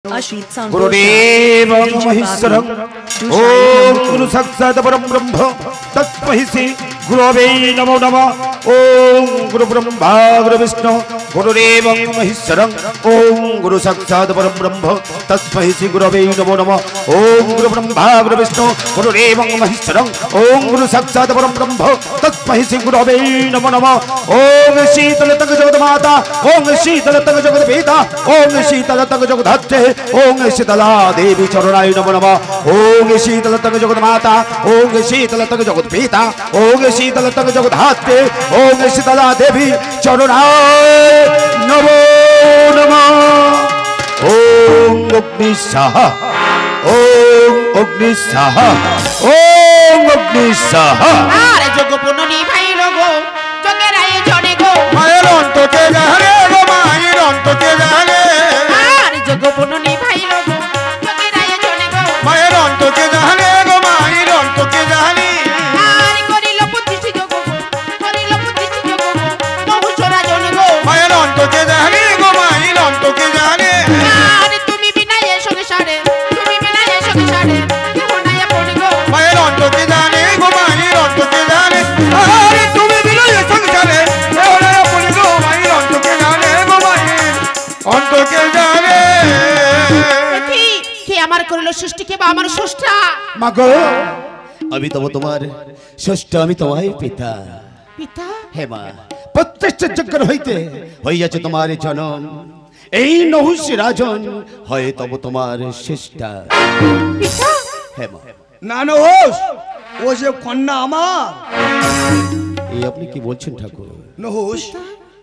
गुरुदेव महेश्वरं ओम गुरु साक्षात् परम ब्रह्म तस्मै श्री गुरवे नमो नमः। ओम गुरु ब्रह्मा गुरु विष्णु गुरुदेव महेश्वरं ओम गुरु साक्षात् परम ब्रह्म तस्मै श्री गुरवे नमो नमः। ओम गुरु ब्रह्मा गुरु विष्णु गुरुदेव महेश्वरं ओम गुरु साक्षात् परम ब्रह्म तस्मै श्री गुरवे नमो नमः। ओम शीतल तक जगत माता ओम शीतल तक जगत पिता ओम शीतल तक जगत धात्रे ओम शीतला देवी चरणाय नमो नमः। ओम शीतल तक जगत माता ओम शीतल तक जगत पिता ओम शीतल तक जगत धात्रे ओम शीतला देवी चरणाय नमो नमः। ओम अग्नि स्वाहा ओम अग्नि स्वाहा ओम अग्नि स्वाहा। আরে যোগ পুননি ভাই লোগো যোগের আয়ে জড়ে গো মায়ের অন্তকে জানে গো মায়ের অন্তকে জানে আরে যোগ পুননি ভাই লোগো যোগের আয়ে জড়ে গো মায়ের অন্তকে জানে গো মায়ের অন্তকে জানে আরে করিল প্রতিষ্ঠিত যোগ গো করিল প্রতিষ্ঠিত যোগ গো বহু চোরা জন গো মায়ের অন্তকে জানে গো মায়ের অন্তকে জানে আরে তুমি বিনা এ সংসারে তুমি বিনা এ সংসারে কেহ নাই আপন গো মায়ের অন্তকে জানে গো মায়ের অন্তকে জানে আরে তুমি বিনয় সংসারে কেউ নাই আপন গো মায়ের অন্তকে জানে গো মায়ের অন্তকে জানে। কি কে আমার করিল সৃষ্টি কে বা আমার স্রষ্টা মাগো আমি তো তোমার ষষ্ঠ আমি তোমার পিতা পিতা হে মা প্রত্যেকটা যজ্ঞ হইতে হইয়াছে তোমার জনম এই নহুষ রাজন হয় তব তোমার শ্রেষ্ঠা পিতা হে মা। না নহুষ ও যে কন্যা আমার। এই আপনি কি বলছেন ঠাকুর? নহুষ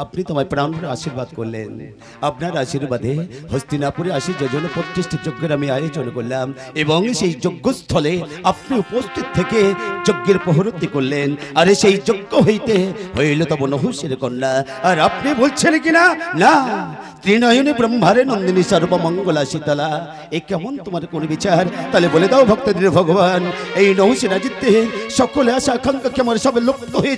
আপনি তোমায় প্রাণ ভরে আশীর্বাদ করলেন, আপনার আশীর্বাদে হস্তিনাপুরে আসি যে জন্য প্রতিষ্ঠিত যজ্ঞের আমি আয়োজন করলাম এবং সেই যজ্ঞস্থলে আপনি উপস্থিত থেকে যজ্ঞের পৌরোহিত্য করলেন। আরে সেই যজ্ঞ হইতে হইল তব নহুষের কন্যা, আর আপনি বলছেন কিনা না ত্রিনয়নে ব্রহ্মারে নন্দিনী সর্বমঙ্গলা শীতলা। এ কেমন তোমার কোন বিচার? তাহলে বলে দাও ভক্তদের ভগবান এই নহুষের রাজিত্বে সকলে আশা আকাঙ্ক্ষা কেমন সবে লুপ্ত হয়ে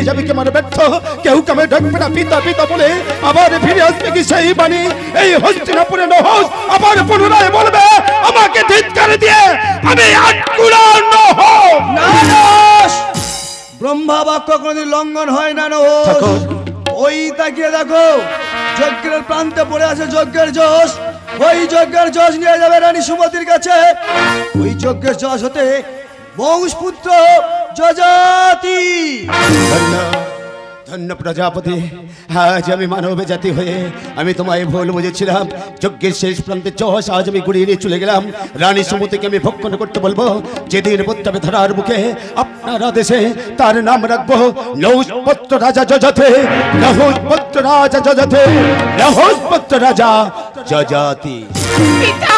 যাবে কেমন ব্যর্থ, কেউ কেমন ডাকবে না পিতা পিতা বলে আবার ফিরে আসবে কি সেই বাণী? এই হস্তিনাপুরে নহুষ আবার পুনরায় বলবে আমাকে ধিক্কার দিয়ে আমি আটকুড়া নহুষ। নহুষ ব্রহ্মা বাক্য কোনদিন লঙ্ঘন হয় না নহুষ। ওই তাকিয়ে দেখো যজ্ঞের প্রান্তে পড়ে আছে যজ্ঞের যশ, ওই যজ্ঞের যশ নিয়ে যাবে রানী সুমতির কাছে। ওই যজ্ঞের যশ হতে বংশপুত্র যজাতি। ধন্য প্রজাপতি, আজ আমি মানব জাতি হয়ে আমি তোমায় ভুল বুঝেছিলাম। যজ্ঞের শেষ প্রান্তে যশ আজ আমি গুড়িয়ে নিয়ে চলে গেলাম। রানী সুমতিকে আমি ভক্ষণ করতে বলবো। যেদিন পত্রাবে ধরার মুখে আপনার আদেশে তার নাম রাখবো নহুষপুত্র রাজা যজাতে, নহুষপুত্র রাজা যজাতে, নহুষপুত্র রাজা যজাতি। পিতা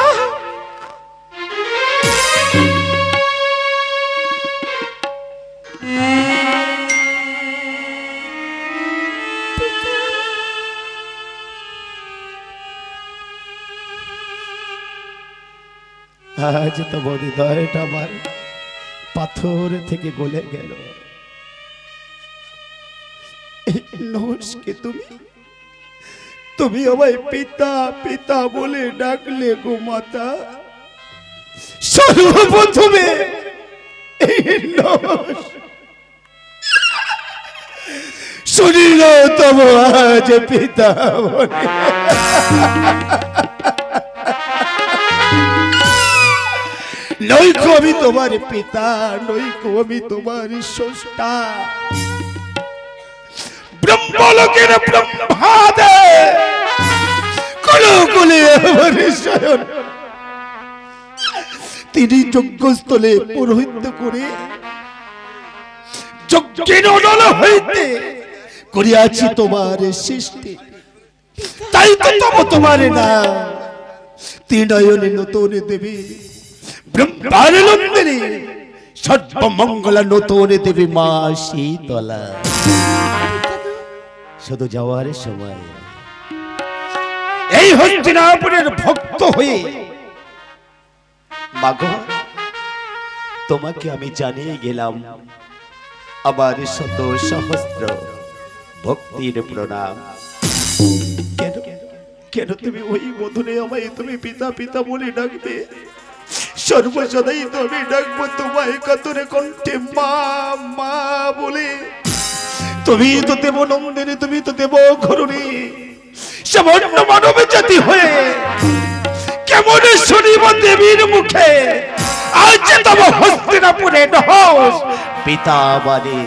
আজ তোমার হৃদয়টা আমার পাথর থেকে গলে গেল। নহুষকে তুমি আমায় পিতা পিতা বলে ডাকলে গো মাতা। সর্বপ্রথমে শুনিল তব আজ পিতা বলে। নইকো আমি তোমার পিতা, নইকো আমি তোমার স্রষ্টা। ব্রহ্মলোকের ব্রহ্মাদে কুলে আমার শয়ন। তিনি যজ্ঞস্থলে পৌরোহিত্য করে যজ্ঞের অনল হইতে করিয়াছি তোমার সৃষ্টি। তাই তো তব তোমার না ত্রিনয়নে নতুন দেবী ব্রহ্মার নন্দিনী সর্বমঙ্গলা নতুন দেবী মা শীতলা। শুধু যাওয়ার সময় এই হস্তিনাপুরের ভক্ত হয়ে মাগো তোমাকে আমি জানিয়ে গেলাম আমার শত সহস্র ভক্তির প্রণাম। কেন তুমি ওই মধুরে আমায় তুমি পিতা পিতা বলে ডাকবে? সর্বসদাই তো আমি ডাকবো তোমায় কাতরে কণ্ঠে মা মা বলে। তুমি তো দেব নন্দিনী, তুমি তো দেব ঘরণী, সামান্য মানব জাতি হয়ে কেমন শুনিব দেবীর মুখে আজ তব হস্তিনাপুরে নহস পিতা মানে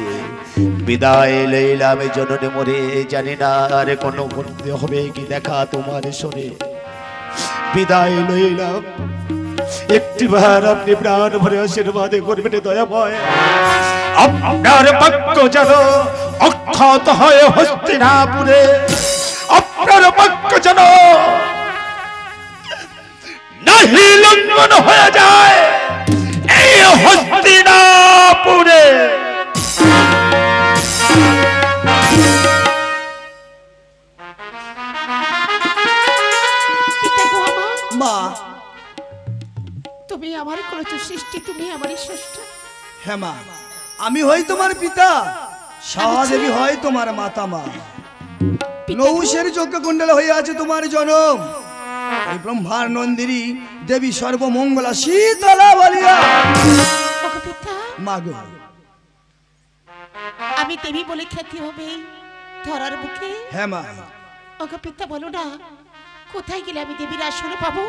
বিদায় লইলাম জননে মরে। জানি না আর কোনো বন্ধে হবে কি দেখা তোমার শোনে। বিদায় লইলাম, একটিবার আপনি প্রাণ ভরে আশীর্বাদ করবেন দয়াময়। আপনার বাক্য যেন অক্ষত হয় হস্তিনাপুরে, আপনার বাক্য যেন নাহি লঙ্ঘন হয়ে যায় এই হস্তিনাপুরে। মা, তুমি আমার করেছ সৃষ্টি, তুমি আমার স্রষ্টা। হ্যাঁ মা, আমি হই তোমার পিতা, সহদেবী হয় তোমার মাতা। মা, নৌশের যজ্ঞ কুণ্ডলে হয়ে আছে তোমার জনম। এই ব্রহ্মার নন্দিনী দেবী সর্বমঙ্গলা শীতলা বলিয়া। ওগো পিতা, মা গো, আমি দেবী বলে খ্যাতি হবে ধরার বুকে। হ্যাঁ মা। ওগো পিতা, বলো না কোথায় গেলে আমি দেবীর আসনে পাবো?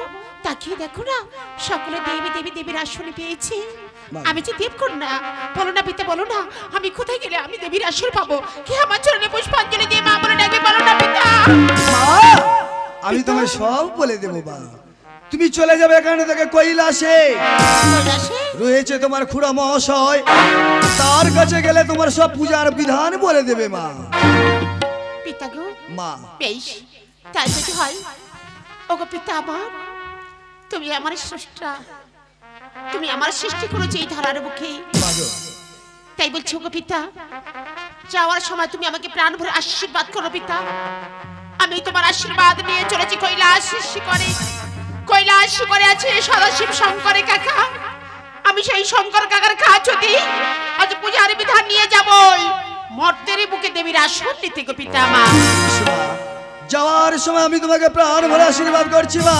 তাকিয়ে দেখো না, সকলে দেবী দেবী দেবীর আসনে পেয়েছি, আমি যে দেবকন্যা। বলো না পিতা, বলো না আমি কোথায় গেলে আমি দেবীর আসন পাবো? কে আমার চরণে পুষ্পাঞ্জলি দিয়ে মা বলে ডাকবে? বলো না পিতা। মা, আমি তোমায় সব বলে দেবো। মা, তুমি চলে যাবে এখানে থেকে কৈলাসে। রয়েছে তোমার খুড়া মহাশয়, তার কাছে গেলে তোমার সব পূজার বিধান বলে দেবে। মা, পিতা গো। মা, বেশ, তাই যদি হয়। ওগো পিতা আমার, তুমি আমার স্রষ্টা, তুমি আমার সৃষ্টি করেছো এই ধরার বুকে। তাই বলছি ওগো পিতা, যাওয়ার সময় তুমি আমাকে প্রাণ ভরে আশীর্বাদ করো পিতা। আমি তোমার আশীর্বাদ নিয়ে চলেছি কৈলাস শিখরে। কৈলাস শিখরে আছে সদাশিব শঙ্করের কাকা। আমি সেই শঙ্কর কাকার কাজ যদি আজ পূজার বিধান নিয়ে যাবই মর্তের বুকে দেবীর আসন নিতে গো পিতা। মা, যাওয়ার সময় আমি তোমাকে প্রাণ ভরে আশীর্বাদ করছি। মা,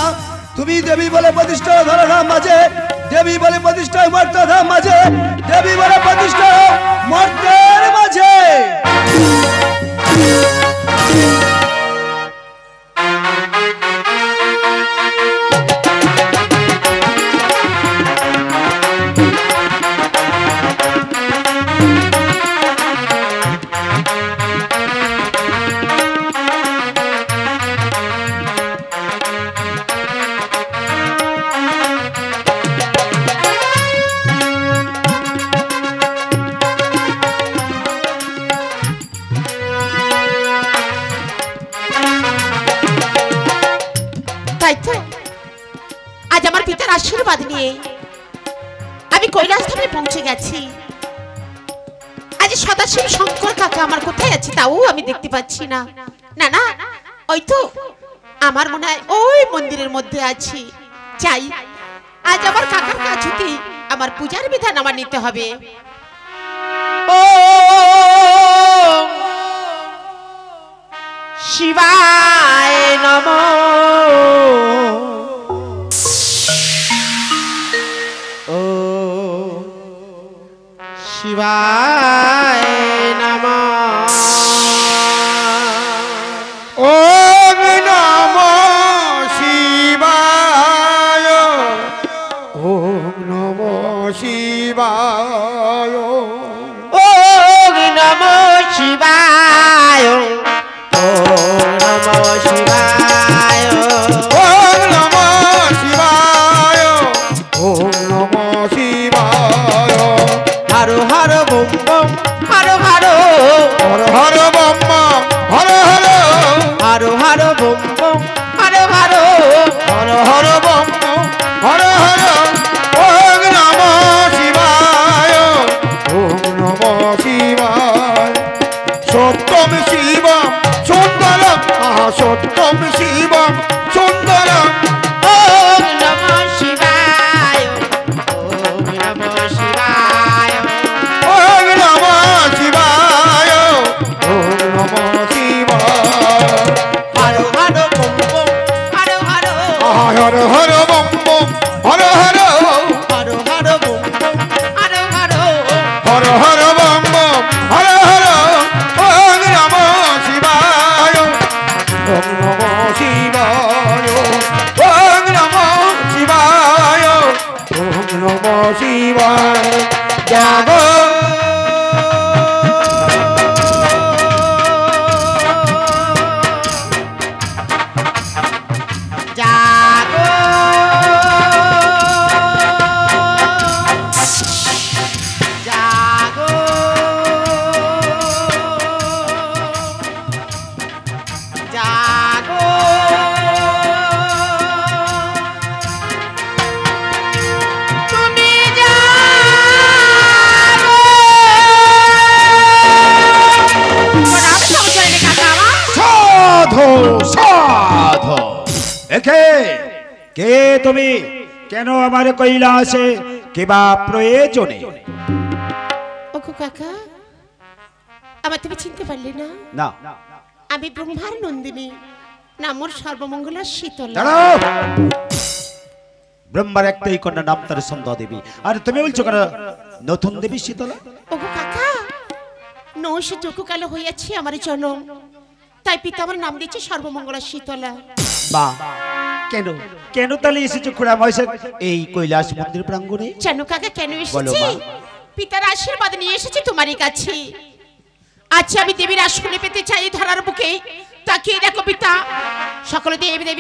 তুমি দেবী বলে প্রতিষ্ঠা ধরাধাম মাঝে, দেবী বলে প্রতিষ্ঠা মর্তধাম মাঝে, দেবী বলে প্রতিষ্ঠা মর্তের মাঝে। আজ আমার পিতার আশীর্বাদ নিয়ে আমি কৈলাস ধামে পৌঁছে গেছি। আজ সদাশিব শঙ্কর কাকা আমার কোথায় আছে তাও আমি দেখতে পাচ্ছি না। না না, ওই তো আমার মনে হয় ওই মন্দিরের মধ্যে আছি। চাই আজ আমার কাকার কাছ হতে আমার পূজার বিধান আমার নিতে হবে। ও শিবায় নমঃ। ও শিবায় নমঃ। ওম নমঃ শিবায়, ওম নমঃ শিবায়, ওম নমঃ শিবায়, ওম নমঃ শিবায়, ওম নমঃ শিবায়, ওম নমঃ শিবায়। Har Har bomb bomb Har Har, Har Har bomb bomb Har Har, Har Har bomb bomb Har Har, Har Har bomb bomb Har Har. ওম নমঃ শিবায়, সাধু একে কে তুমি কেন আমার কৈলাসে কিবা প্রয়োজনে ওগো কাকা আমার তুমি চিনতে পারলে না না আমি ব্রহ্মার নন্দিনী নাম মোর সর্বমঙ্গলা শীতলা দাঁড়াও ব্রহ্মার একটাই কন্যা নাম তার সন্ধ্যা দেবী আর তুমি বলছো কেন নতুন দেবী শীতলা ওগো কাকা নৌশ যোগকাল হইয়াছে আমার জন্ম তাই পিতা আমার নাম দিয়েছে সর্বমঙ্গলা শীতলা বা কেন কেন তাহলে এসেছো খুড়া মহেশের এই কৈলাস মন্দির প্রাঙ্গণে জানো কাকা কেন বলো এসেছি মা। পিতার আশীর্বাদ নিয়ে এসেছি তোমারই কাছে আচ্ছা আমি দেবীর আসনে পেতে চাই এই ধরার বুকে তাকিয়ে দেখো পিতা সকলে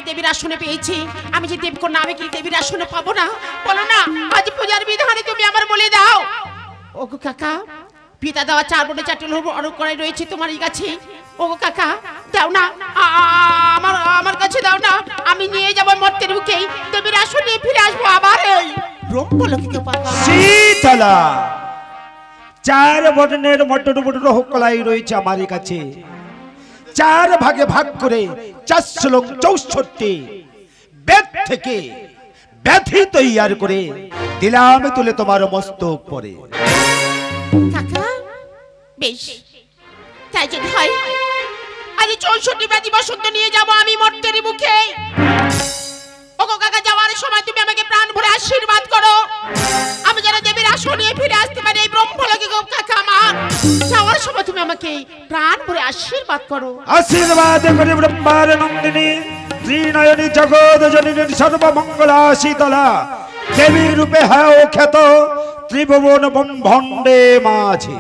দেবীর আসনে পেয়েছি আমি যে দেবকন্যা আমি কি দেবীর আসনে পাবো না বলো না আজ পূজার বিধানে তুমি আমার বলে দাও ওগো কাকা পিতা দেওয়া 4 বটে 4টি লোভ অরূপ করে রয়েছে তোমারই কাছে ওগো কাকা দাও না আমার কাছে দাও না আমি নিয়ে যাব মর্তের বুকে দেবীর আসনে ফিরে আসবো আবার এই ব্রহ্মলোকিত পাকা শীতলা 4 বর্ণের মটর হকলাই রয়েছে আমারই কাছে 4 ভাগে ভাগ করে 464 বেদ থেকে ব্যাধি তৈয়ার করে দিলাম তুলে তোমার মস্তক পরে কাকা বেশ তাই যদি হয় আজ 64 ব্যাধি বসন্ত নিয়ে যাব আমি মর্তের মুখে ওগো কাকা যাওয়ার সময় তুমি আমাকে প্রাণ ভরে আশীর্বাদ করো আমি যেন দেবীর আসনে ফিরে আসতে পারি এই ব্রহ্মলোকে গো কাকা আমার যাওয়ার সময় তুমি আমাকে প্রাণ ভরে আশীর্বাদ করো আশীর্বাদ করে ব্রহ্মার নন্দিনী ত্রিনয়নী জগৎ জননী সর্বমঙ্গলা শীতলা দেবী রূপে হ্যাঁ খ্যাত ত্রিভুবন ব্রহ্মাণ্ডে মাঝে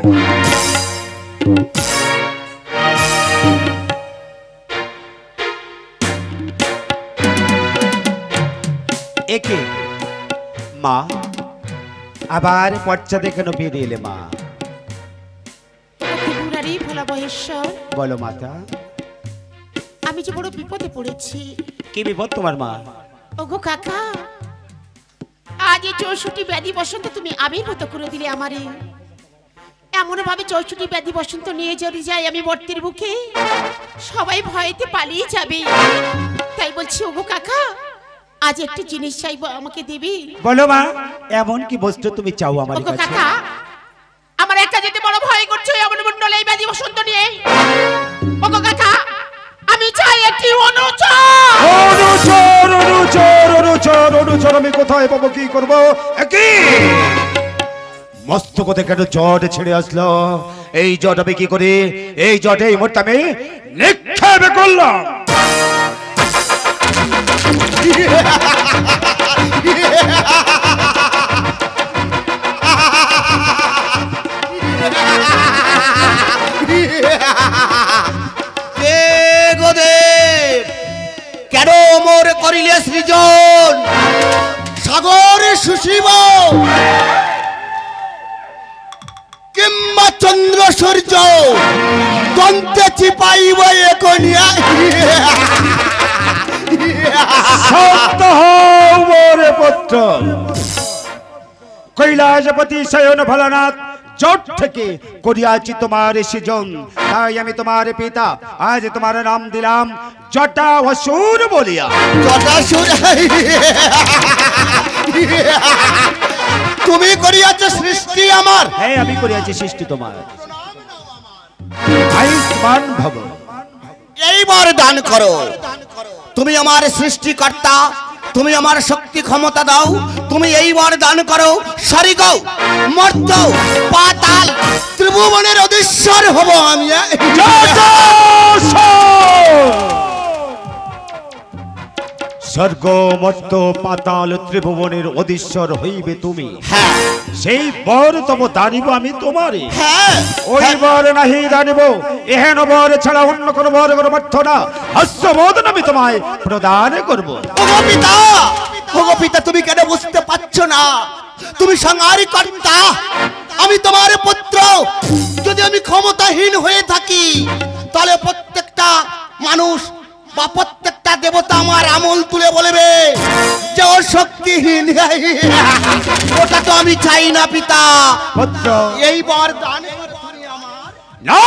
একে মা আবার পশ্চাতে কেন বেরিয়ে এলে মা ত্রিপুরারি ভোলা বহেশ্বর বলো মাতা আমি যে বড় বিপদে পড়েছি কি বিপদ তোমার মা ওগো কাকা আজ এই 64 ব্যাধি বসন্ত তুমি আবির্ভূত করে দিলে আমারে এমন ভাবে 64 ব্যাধি বসন্ত নিয়ে যদি যাই আমি মর্তের বুকে সবাই ভয়েতে পালিয়ে যাবে তাই বলছি ওগো কাকা আজ একটি জিনিস চাইবো আমাকে দিবি বলো মা এমন কি বস্তু তুমি চাও আমার ওগো কাছে কাকা আমার একা যেতে বড় ভয় করছে আমার মন্ডলে এই ব্যাধি বসন্ত নিয়ে ওগো কাকা আমি চাই একটি অনুচর আমি কোথায় পাবো কি করবো একই মস্তক থেকে একটা জট ছেড়ে আসলো এই জট আমি কি করি এই জটে এই মুহূর্তে আমি নিক্ষেপ করলাম কেন মোর করিলে সৃজন সাগরে সুশিব কিংবা চন্দ্র সূর্য দন্তে চিপাইব একনিয়া সত্য হও মোর পুত্র কৈলাসপতি শয়ন ভোলানাথ জট থেকে করিয়াছি তোমার সৃজন তাই আমি তোমার পিতা আজ তোমার নাম দিলাম জটাসুর বলিয়া জটাসুর তুমি করিয়াছ সৃষ্টি আমার হ্যাঁ আমি করিয়াছি সৃষ্টি তোমার আয়ুষ্মান ভব এইবার দান করো তুমি আমার সৃষ্টিকর্তা তুমি আমার শক্তি ক্ষমতা দাও তুমি এইবার দান করো স্বর্গ মর্ত পাতাল ত্রিভুবনের অধীশ্বর হব আমি স্বর্গ মর্ত পাতাল ত্রিভুবনের অধীশ্বর হইবে তুমি হ্যাঁ সেই বর তম দানিব আমি তোমারে হ্যাঁ ওই বর নাহি দানিব এহেন বর ছাড়া অন্য কোন বর করবর্থ না হস্যবোধন আমি তোমায় প্রদান করব ওগো পিতা তুমি কেন বুঝতে পারছো না তুমি সংহারী কর্তা আমি তোমার পুত্র যদি আমি ক্ষমতাহীন হয়ে থাকি তাহলে প্রত্যেকটা মানুষ বা প্রত্যেকটা দেবতা আমার আমল তুলে বলবে যে ও শক্তিহীন ওটা তো আমি চাই না পিতা পুত্র এইবার দান করো তুমি আমার না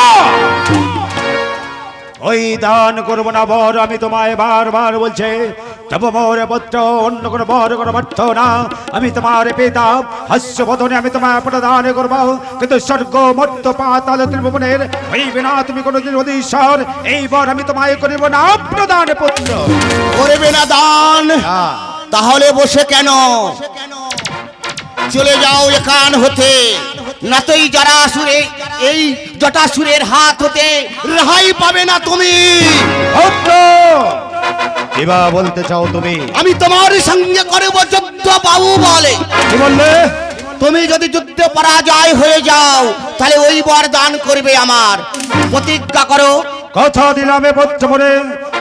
ওই দান করবো না বর আমি তোমায় বারবার বলছে তব মোর পুত্র অন্য কোনো বর কোনো অর্থ না আমি তোমার পিতা হাস্যবদনে আমি তোমায় প্রদান করবো কিন্তু স্বর্গ মর্ত পাতাল ত্রিভুবনের হইবে না তুমি কোনোদিন অধীশ্বর এই বর আমি তোমায় করিব না প্রদান পুত্র করবে না দান তাহলে বসে কেন চলে যাও এখান হতে না তো এই জটাসুরে এই জটাসুরের হাত হতে রেহাই পাবে না তুমি এবা বলতে চাও তুমি আমি তোমার সঙ্গে করব যুদ্ধ বাবু বলে কি বললে তুমি যদি যুদ্ধে পরাজয় হয়ে যাও তাহলে ওই বর দান করবে আমার প্রতিজ্ঞা করো কথা দিলাম পুত্র মনে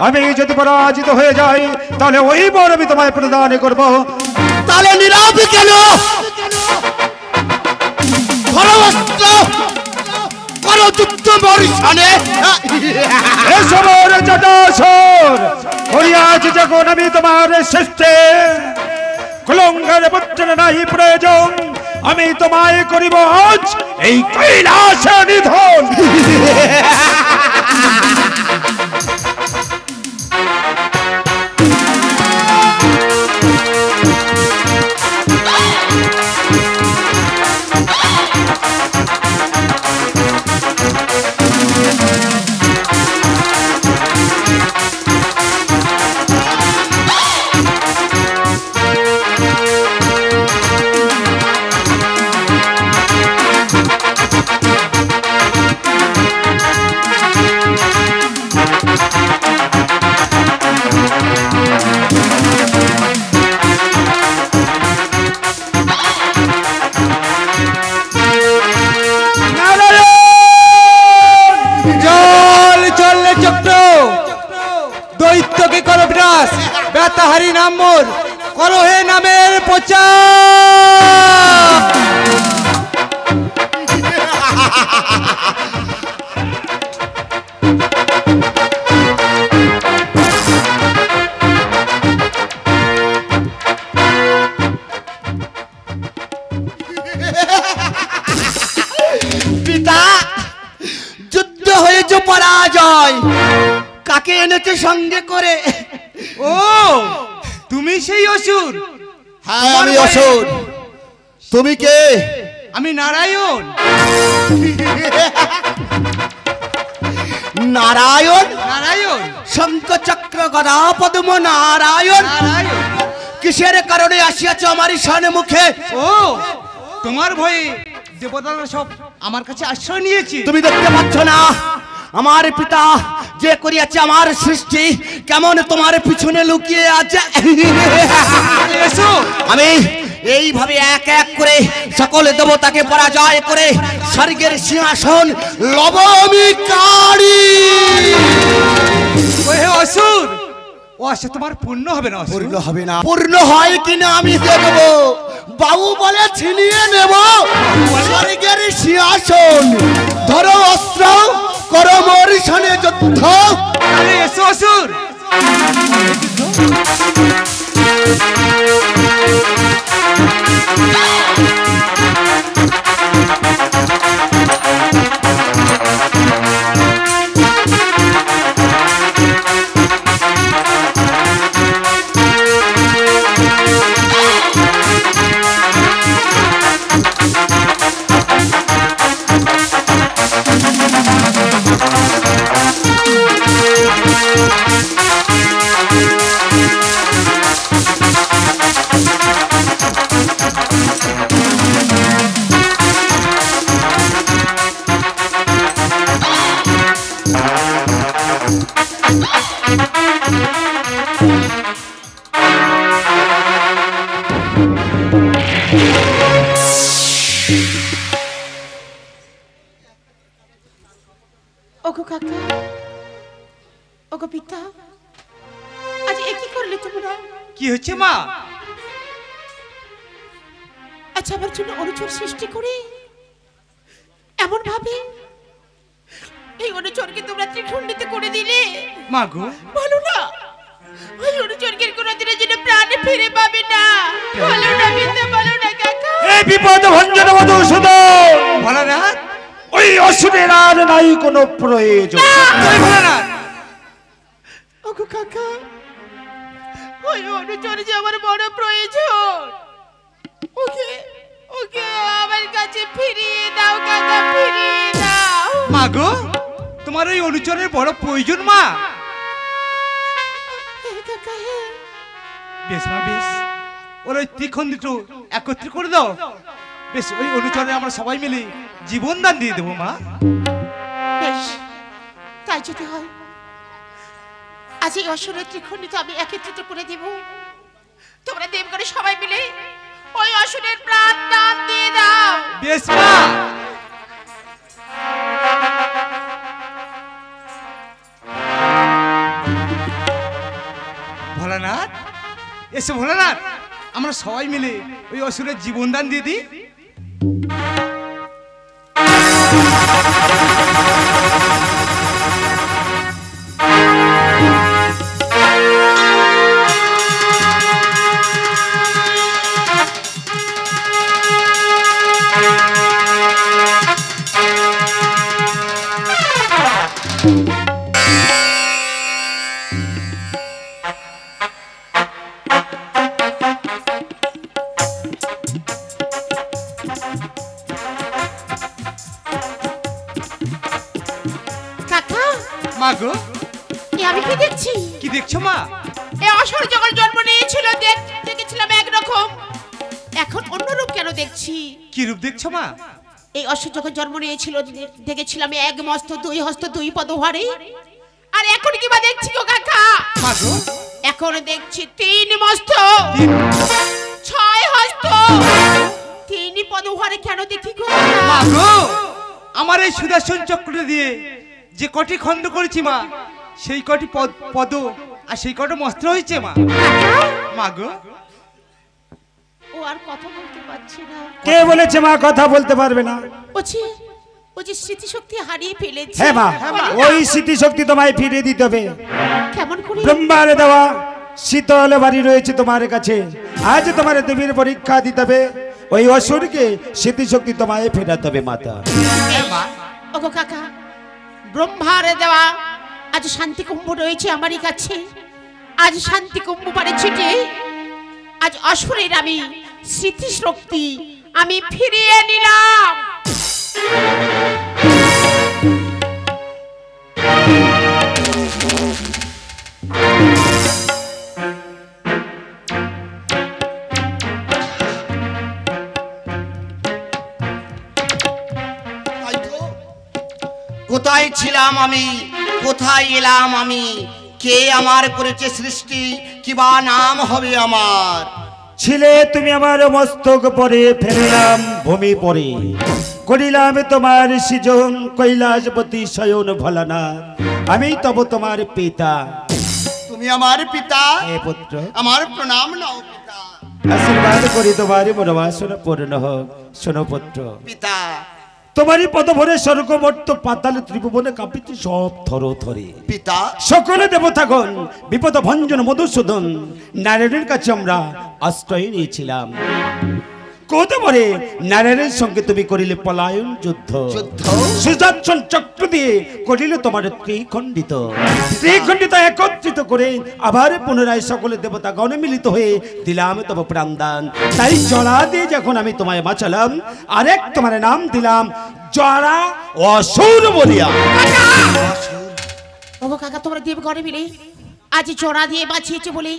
আমি যদি পরাজিত হয়ে যাই তাহলে ওই বর আমি তোমায় প্রদান করবো তাহলে নীরব কেন করো যুদ্ধ মরিশানে এসবর জটাসুর হরিয়াজ যখন আমি তোমার সৃষ্টি কুলঙ্গার পুত্র নাই প্রয়োজন আমি তোমায় করিব আজ এই কৈলাসে নিধন তাহারি নাম মোর করো হে নামের প্রচার পিতা যুদ্ধ হয়েছে পরাজয় কাকে এনেছে সঙ্গে করে ও তুমি সেই অসুর হ্যাঁ আমি অসুর তুমি কে আমি নারায়ণ নারায়ণ নারায়ণ শঙ্খ চক্র গদা পদ্ম নারায়ণ নারায়ণ কিসের কারণে আসিয়াছ আমার ঈশান মুখে ও তোমার ভয়ে দেবতারা সব আমার কাছে আশ্রয় নিয়েছে তুমি দেখতে পাচ্ছ না আমার পিতা যে করিয়াছে আমার সৃষ্টি কেমন তোমার পিছনে লুকিয়ে আছে আমি এইভাবে এক এক করে সকল দেবতাকে পরাজয় করে স্বর্গের সিংহাসন লব আমি কাড়ি ওহে অসুর ও আশা তোমার পূর্ণ হবে না অসুর পূর্ণ হবে না পূর্ণ হয় কিনা আমি দেখব বাবু বলে ছিনিয়ে নেব স্বর্গের সিংহাসন ধরো অস্ত্র করো মরিশানে যুদ্ধ আরে এসো অসুর ওগো কাকা ওগো পিতা আজ এ কি করলে তোমরা কি হচ্ছে মা আচ্ছা আমার জন্য অনুচর সৃষ্টি করে এমন ভাবে এই অনুচরকে তোমরা ত্রিখণ্ডিত করে দিলে মা গো বলো না ওই অনুচরকে কোনোদিনের জন্য প্রাণে ফিরে পাবে না বলো না পিতা বলো না কাকা এই বিপদ ভঞ্জন মধুসূদন ভোলানাথ ওই অসুরের আর নাই কোনো প্রয়োজন জয় ভোলানাথ ওগো কাকা, ওই অনুচর যে আমার বড় প্রয়োজন, ওকে ওকে আমার কাছে ফিরিয়ে দাও কাকা, ফিরিয়ে দাও। মা গো, তোমার ওই অনুচরের বড় প্রয়োজন মা? কাকা, বেশ মা বেশ, ওর ওই ত্রিখন দুটো একত্র করে দাও। বেশ, ওই অনুচরে আমরা সবাই মিলে জীবন দান দিয়ে দেবো মা। বেশ, তাই যদি হয় আজ এই অসুরের ত্রিখণ্ডিত আমি একত্রিত করে দেব। তোমরা দেবগণে সবাই মিলে ওই অসুরের প্রাণ দান দিয়ে দাও। বেশ মা। ভোলানাথ, এসো ভোলানাথ, আমরা সবাই মিলে ওই অসুরের জীবন দান দিয়ে দিই। কাকা, মা গো, এ আমি কি দেখছি? কি দেখছো মা? এ অসুর যখন জন্ম নিয়েছিল দেখেছিলাম একরকম, এখন অন্যরূপ কেন দেখছি? কি রূপ দেখছো মা? এই অসুর যখন জন্ম নিয়েছিল দেখেছিলাম এক মস্ত, দুই হস্ত, দুই পদহারে, আর এখন কি বা দেখছি গো কাকা? মা গো, এখন দেখছি তিন মস্ত, ছয় হস্ত, তিন পদহারে কেন দেখি গো? মা গো, আমার এই সুদর্শন চক্র দিয়ে যে কটি খণ্ড করেছি মা, সেই কটি পদ আর সেই কটি মস্ত্র হয়েছে মা। মা গো, ও আর কথা বলতে পারছি না। কে বলেছে মা কথা বলতে পারবে না? ও যে স্মৃতিশক্তি হারিয়ে ফেলেছে। হ্যাঁ মা, ওই স্মৃতিশক্তি তোমায় ফিরিয়ে দিতে হবে। কেমন করে? ব্রহ্মার দেওয়া শীতল বাড়ি রয়েছে তোমার কাছে, আজ তোমার দেবীর পরীক্ষা দিতে হবে। ওই অসুরকে স্মৃতিশক্তি তোমায় ফেরাতে হবে মাতা। ওগো কাকা, ব্রহ্মার দেওয়া আজ শান্তি কুম্ভ রয়েছে আমারই কাছে। আজ শান্তি কুম্ভ পারে ছিটে আজ অসুরের আমি স্মৃতিশক্তি আমি ফিরিয়ে নিলাম। কোথায় ছিলাম আমি, কোথায় এলাম আমি, কে আমার করেছে সৃষ্টি, কিবা নাম হবে আমার? ছিলে তুমি আমার মস্তক পরে, ফেলিলাম ভূমি পরে, করিলাম তোমার সৃজন, কৈলাসপতি শয়ন ভোলানাথ, আমি তব তোমার পিতা। তুমি আমার পিতা? হে পুত্র, আমার প্রণাম নাও পিতা। আশীর্বাদ করি তোমার মনোবাসনা পূর্ণ হোক। শোনো পুত্র, পিতা, তোমারই পদভরে স্বর্গ মর্ত পাতাল ত্রিভুবনে কাঁপিতে সব থর থরে। পিতা, সকলে দেবতাগণ বিপদ ভঞ্জন মধুসূদন নারায়ণের কাছে আমরা আশ্রয় নিয়েছিলাম। কতবারে নারায়ণের সঙ্গে তুমি করিলে পলায়ন যুদ্ধ, সুদর্শন চক্র দিয়ে করিলে তোমার ত্রিখণ্ডিত একত্রিত করে আবার পুনরায় সকলে দেবতাগণ মিলিত হয়ে দিলাম তব প্রাণদান। তাই জড়া দিয়ে যখন আমি তোমায় বাঁচালাম, আরেক তোমার নাম দিলাম জড়া অসুর বলিয়া। ওগো কাকা, তোমরা দেবগণে মিলে আজ জড়া দিয়ে বাঁচিয়েছে বলে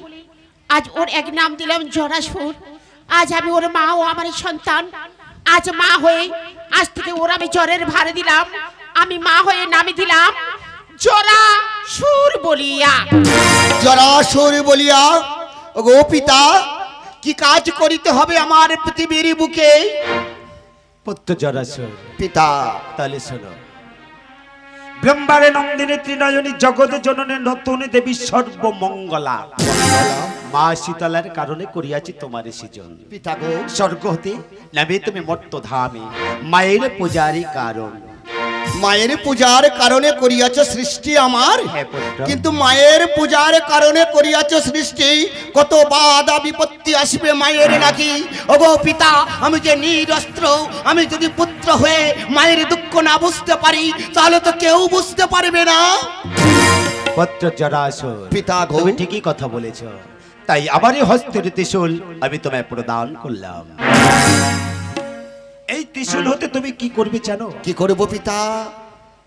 আজ ওর এক নাম দিলাম জড়াসুর। আজ আমি ওর মা, ও আমার সন্তান। আজ মা হয়ে আজ থেকে ওর আমি জ্বরের ভার দিলাম। আমি মা হয়ে নামে দিলাম জড়াসুর বলিয়া। জরাসুর বলিয়া। গো পিতা, কি কাজ করিতে হবে আমার পৃথিবীর বুকে? পুত্র জরাসুর, পিতা, তাহলে শোনো। ব্রহ্মারে নন্দিনী ত্রিনয়নী জগৎ জননী নতুন দেবী সর্বমঙ্গলা মা শীতলার কারণে করিয়াছি তোমার সৃজন। পিতা গো, স্বর্গ হতে নামে তুমি মর্ত ধামে মায়ের পূজারই কারণ। মায়ের পূজার কারণে করিয়াছ সৃষ্টি আমার, হ্যাঁ পুত্র। কিন্তু মায়ের পূজার কারণে করিয়াছ সৃষ্টি, কত বাধা বিপত্তি আসবে মায়ের নাকি? ওগো পিতা, আমি যে নিরস্ত্র, আমি যদি পুত্র হয়ে মায়ের দুঃখ না বুঝতে পারি, তাহলে তো কেউ বুঝতে পারবে না। পত্র জরাসুর পিতা গো। তুমি ঠিকই কথা বলেছ, তাই আমার এই হস্তের ত্রিশূল আমি তোমায় প্রদান করলাম। এই ত্রিশূল হতে তুমি কি করবে জানো? কি করবো পিতা?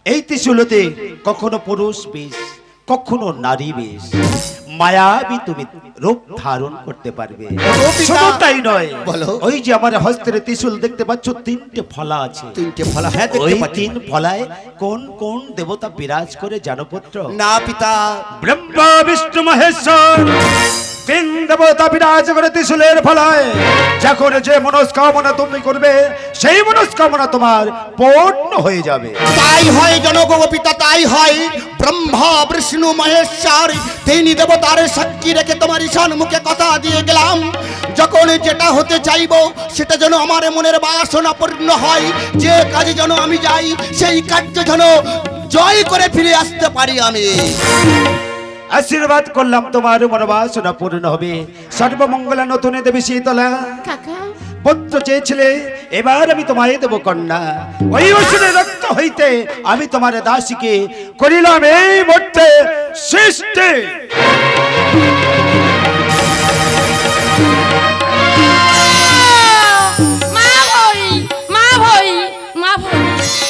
এই ত্রিশূল হতে কখনো পুরুষ বেশ, কখনো নারী বেশ, মায়াবী তুমি রূপ ধারণ করতে পারবে। পিতা। শুধু তাই নয়, বলো। ওই যে আমার হস্তের ত্রিশূল দেখতে পাচ্ছ, 3টে ফলা আছে। 3টে ফলা, হ্যাঁ ওই দেখতে পাচ্ছি। 3 ফলায় কোন কোন দেবতা বিরাজ করে জানো পুত্র? না পিতা। ব্রহ্মা বিষ্ণু মহেশ্বর 3 দেবতা বিরাজ করে ত্রিশূলের ফলায়। যখন যে মনস্কামনা তুমি করবে, সেই মনস্কামনা তোমার পূর্ণ হয়ে যাবে। তাই হয় জনক পিতা, তাই হয়। ব্রহ্মা বিষ্ণু মহেশ্বর 3 দেবতার সাক্ষী রেখে তোমার ঈশান মুখে কথা দিয়ে গেলাম, যখন যেটা হতে চাইবো সেটা যেন আমার মনের বাসনা পূর্ণ হয়। যে কাজে যেন আমি যাই, সেই কার্য যেন জয় করে ফিরে আসতে পারি আমি। আশীর্বাদ করলাম, তোমার মনোবাসনা পূর্ণ হবে। সর্বমঙ্গলা নতুন দেবী শীতলা, কাকা পুত্র চেয়েছিলে, এবার আমি তোমায় দেব কন্যা। ওই অসুরের রক্ত হইতে আমি তোমার দাসীকে করিলাম এই মুহূর্তে সৃষ্টি। মা ভই, মা ভই, মা ভই।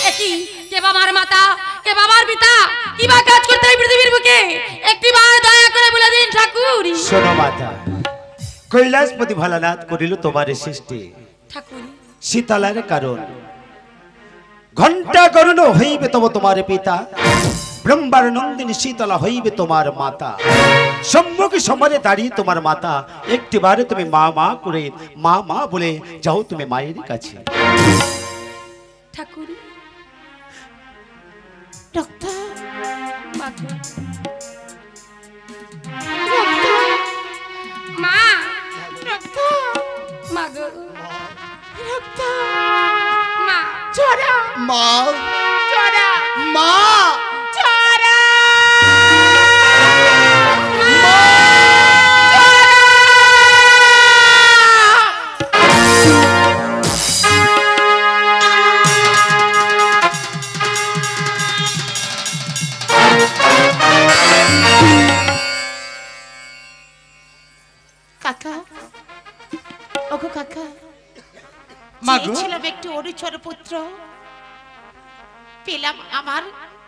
একি কে বাবার মাতা, কে বাবার পিতা, কি বা কাজ করতে এই পৃথিবীর বুকে? একটিবার দয়া করে বলে দিন ঠাকুর। শোনো মাতা, কৈলাসপতি ভোলানাথ করিল তোমার সৃষ্টি ঠাকুর শীতলার কারণ। ঘণ্টা করুণ হইবে তব তোমার পিতা, ব্রহ্মার নন্দিনী শীতলা হইবে তোমার মাতা। সম্মুখে সমরে দাঁড়িয়ে তোমার মাতা একটিবারে তুমি মা মা করে মা মা বলে যাও তুমি মায়ের কাছে। ঠাকুর ডক্টর মা, ডক্টর মা গো, ডক্টর মা, চোরা মা, চোরা মা, চোরা কাকা, ওগো কাকা, মা গো। চেয়েছিলাম একটু অনুচর পুত্র, পেলাম আমার